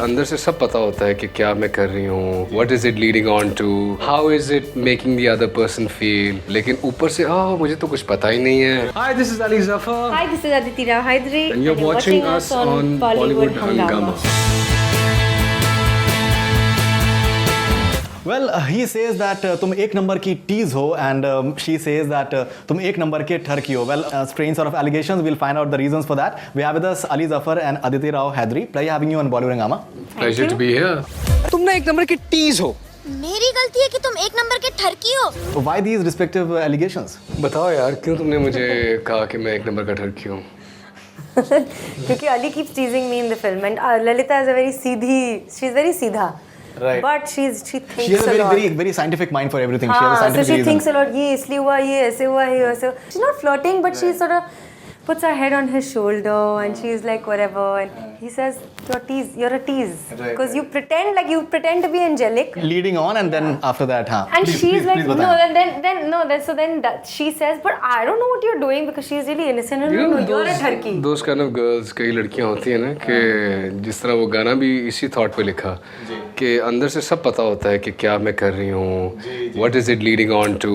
अंदर से सब पता होता है कि क्या मैं कर रही हूँ, what is it leading on to, how is it making the other person feel, लेकिन ऊपर से मुझे तो कुछ पता ही नहीं है. Hi, this is Ali Zafar. Hi, this is Aditi Rao Hydari. And you're watching us on Bollywood Hungama. Well, he says that तुम एक नंबर की टीज हो and she says that तुम एक नंबर के ठरकी हो. Well, strange sort of allegations. We'll find out the reasons for that. We have with us Ali Zafar and Aditi Rao Hydari. Pleasure having you on Bollywood Hungama. Pleasure to be here. तुम ना एक number की tease हो. मेरी गलती है कि तुम एक नंबर के ठरकी हो. Why these respective allegations? बताओ यार, क्यों तुमने मुझे कहा कि मैं एक नंबर का ठरकी हूँ? क्योंकि Ali keeps teasing me in the film and Lalita is a very Sidhi, she's very सीधा. Right. But she thinks She has a a lot. very scientific mind for everything. She has a हाँ, so scientific she reason. thinks a lot. ये इसलिए हुआ, ये ऐसे हुआ, ये वैसे. She's not flirting, but she sort of puts her head on his shoulder and she's like whatever. And he says, "You're a tease, because you pretend to be angelic." Leading on and then after that, हाँ. And Please, she's please, like, please no, बताएं. then she says, but I don't know what you're doing, because she's really innocent. No, you're a ठरकी. Those kind of girls, कई लड़कियां होती हैं ना कि जिस तरह वो गाना भी इसी थॉट पे लिखा कि अंदर से सब पता होता है कि क्या मैं कर रही हूँ, what is it leading on to,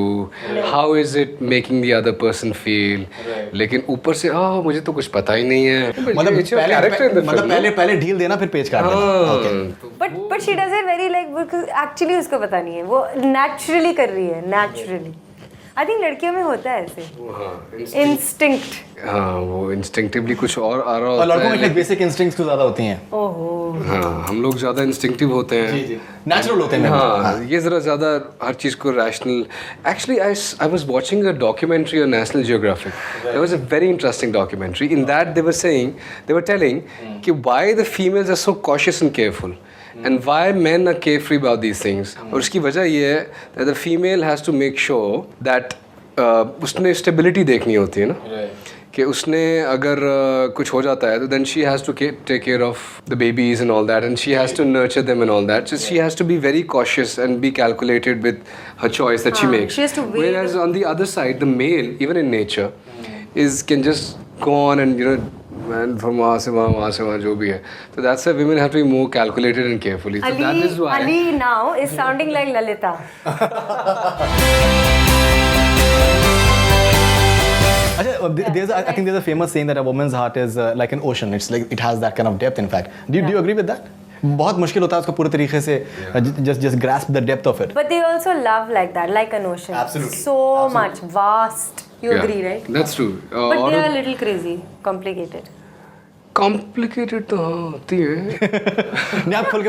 how is it making the other person feel, लेकिन ऊपर से मुझे तो कुछ पता ही नहीं है. मतलब पहले ढील देना फिर पेच काट देना. Okay. But she does it very like, because actually उसको पता नहीं है, वो naturally कर रही है, naturally. I think लड़कियों में होता है ऐसे. Instinct. हाँ, वो instinctively कुछ और आ रहा और होता लड़कों है. में बेसिक इंस्टिंक्ट्स तो ज्यादा होती हैं. ओहो. हाँ, हम लोग ज़्यादा इंस्टिंक्टिव होते हैं. नेचुरल होते हैं. हाँ, ये ज़रा ज़्यादा हर चीज़ को rational. Actually, I was watching a documentary on National Geographic. It was a very interesting documentary. In that they were telling कि why the females are so cautious and careful. And why men are carefree about these things. और उसकी वजह ये है that the female has to make sure that उसने stability देखनी होती है ना, कि उसने अगर कुछ हो जाता है तो then she has to take care of the babies and all that, and she has to nurture them and all that. So she has to be very cautious and be calculated with her choice that she makes. She has to weigh Whereas on the other side, the male, even in nature, can just go on and and from वहाँ से वहाँ जो भी है. So that's why women have to be more calculated and carefully. So that is why. Ali now is sounding like Lalita. I think there's a famous saying that a woman's heart is like an ocean. It's like it has that kind of depth. In fact, do you agree with that? बहुत मुश्किल होता है उसको पूरे तरीके से just grasp the depth of it. But they also love like that, like an ocean. Absolutely. So much vast. You agree, right? That's true. But they are a little crazy, complicated. Complicated तो हाँ होती है. नहीं, आप खुल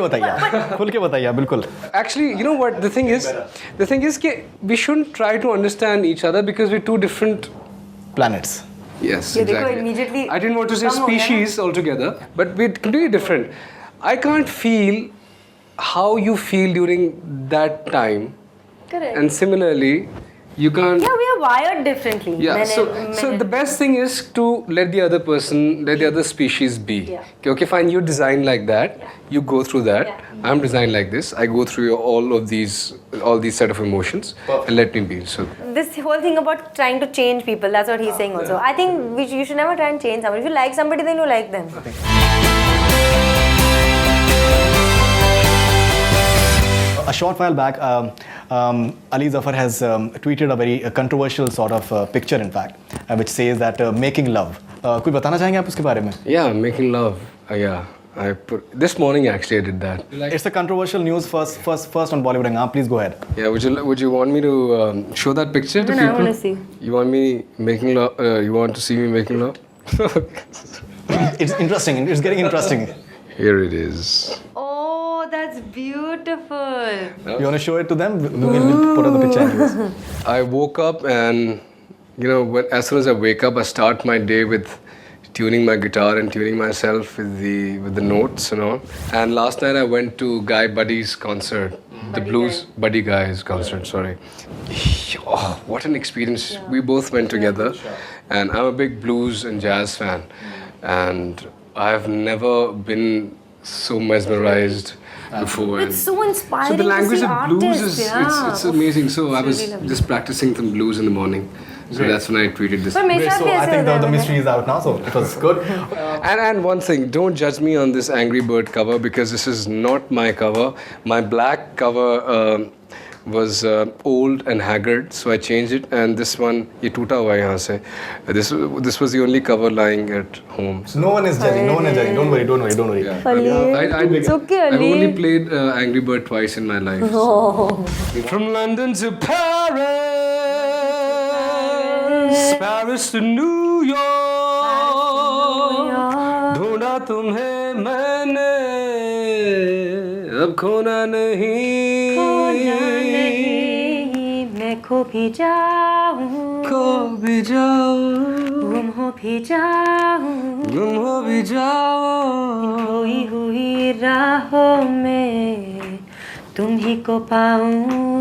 के बताइए बिल्कुल. Actually, you know what the thing is कि we shouldn't try to understand each other because we're two different planets. Yes, ये देखो, exactly. immediately I didn't want to say कम हो गया ना? species altogether, but we're completely different. I can't feel how you feel during that time, Correct. and similarly, you can't. Yeah, we are wired differently. Yeah, Men so and the best thing is to let the other species be. Yeah. Okay, fine, you're designed like that. Yeah. You go through that. Yeah. I'm designed like this. I go through all these set of emotions. Perfect. And let me be. So this whole thing about trying to change people, that's what he's saying also. I think you should never try and change somebody. If you like somebody, then you like them. A short while back, Ali Zafar has tweeted a very controversial sort of picture, in fact, which says that making love. कुछ बताना चाहेंगे आप उसके बारे में? yeah, making love. Yeah, I put this morning actually I did that. It's a controversial news first on Bollywood Hungama. Please go ahead. Yeah, would you want me to show that picture to No, people? I want to see. You want me making love? You want to see me making love? It's interesting. It's getting interesting. Here it is. Oh, that's beautiful. You want to show it to them? We'll put on the picture anyways. I woke up and, as soon as I wake up, I start my day with tuning my guitar and tuning myself with the notes and all. And last night I went to Guy Buddy's concert, the blues Buddy Guy's concert. Sorry. Oh, what an experience! Yeah. We both went together, and I'm a big blues and jazz fan, and I've never been so mesmerized before. It's so inspiring. So the language to see of blues artists, is it's amazing. So I was just practicing some blues in the morning, So that's when I tweeted this. पर मेरे Great, साथ so भी I ऐसे think होता the है mystery is out now, so it was good. And one thing, don't judge me on this Angry Bird cover because this is not my cover. My black cover was old and haggard, so I changed it. And this one, ये टूटा हुआ है यहाँ से. This was the only cover lying at home. No one is judging. No one is judging. Don't worry. Don't worry. Don't worry. Ali, it's okay, I've Ali. only played Angry Bird twice in my life. Oh. From London to Paris, Paris to New York, ढूंढा तुम्हें मैंने, अब खोना नहीं, मैं खो भी जाऊं, खो भी जाओ, गुम हो भी जाऊं, गुम हो भी जाओ, खोई हुई राहों में तुम ही को पाऊं